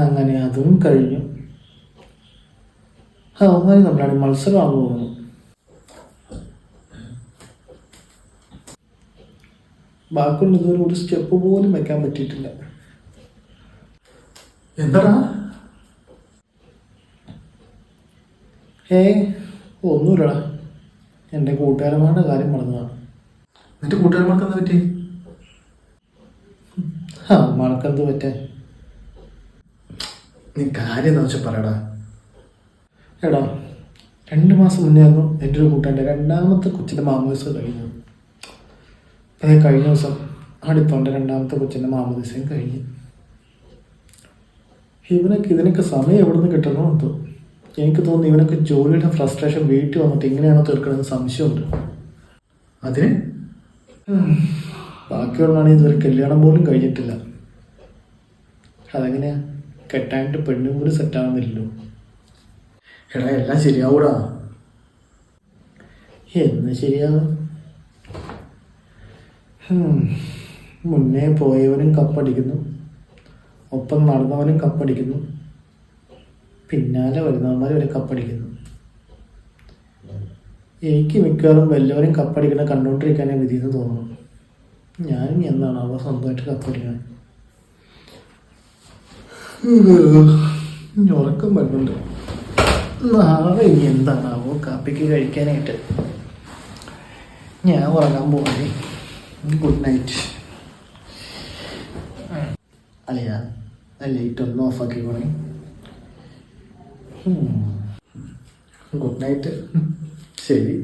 അങ്ങനെ അതും കഴിഞ്ഞു. അവന്മാർ നമ്മളാണ് മത്സരമാണെന്ന് തോന്നുന്നു. ബാക്കിയുള്ള ഇതുവരെ ഒരു സ്റ്റെപ്പ് പോലും വെക്കാൻ പറ്റിയിട്ടില്ല. എന്താടാ? ഒന്നുമില്ലടാ, എൻ്റെ കൂട്ടുകാരന്മാരുടെ കാര്യം പറഞ്ഞതാണ്. നിന്റെ കൂട്ടുകാരന്മാർക്ക് എന്താ പറ്റി? മഴക്കെന്ത് പറ്റേ? നീ കാര്യം എന്താ വെച്ചാൽ പറയടാ. എടാ, 2 മാസം മുന്നേ ആയിരുന്നു എൻ്റെ ഒരു കൂട്ടുകാരൻ്റെ 2ാമത്തെ കൊച്ചിൻ്റെ മാമോദിസം കഴിഞ്ഞു. അതേ കഴിഞ്ഞ ദിവസം അടുത്തോൻ്റെ 2ാമത്തെ കൊച്ചിൻ്റെ മാമോദിസം കഴിഞ്ഞു. ഇതിനൊക്കെ സമയം എവിടെ നിന്ന് കിട്ടണോ എന്തോ. എനിക്ക് തോന്നുന്നു ഇവനൊക്കെ ജോലിയുടെ ഫ്രസ്ട്രേഷൻ വീട്ടിൽ വന്നിട്ട് ഇങ്ങനെയാണോ തീർക്കണമെന്ന് സംശയമുണ്ട്. അതിന് ബാക്കിയുള്ളതാണെങ്കിൽ ഇതുവരെ കല്യാണം പോലും കഴിഞ്ഞിട്ടില്ല. അതെങ്ങനെയാ? കെട്ടാനായിട്ട് പെണ്ണും കൂടി സെറ്റാവുന്നില്ലല്ലോ. എടാ, എല്ലാം ശരിയാവൂടാ. എന്ന് ശരിയാവും? മുന്നേ പോയവനും കപ്പടിക്കുന്നു, ഒപ്പം നടന്നവനും കപ്പടിക്കുന്നു, പിന്നാലെ വരുന്നവന്മാർ വരെ കപ്പടിക്കുന്നു. എനിക്ക് മിക്കവാറും വല്ലവരും കപ്പടിക്കണ കണ്ടുകൊണ്ടിരിക്കാനേ വിധിയെന്ന് തോന്നുന്നു. ഞാനും എന്നാണ് അവ സ്വന്തമായിട്ട് കപ്പടിക്കണം. ഉറക്കം വരുന്നുണ്ട്. നാളെ ഇനി എന്താണാവോ കാപ്പിക്ക് കഴിക്കാനായിട്ട്. ഞാൻ ഉറങ്ങാൻ പോകുന്നേ. Good night. അല്ലയാ, ലൈറ്റ് ഒന്ന് ഓഫാക്കി പോണേ. Good night. ശരി.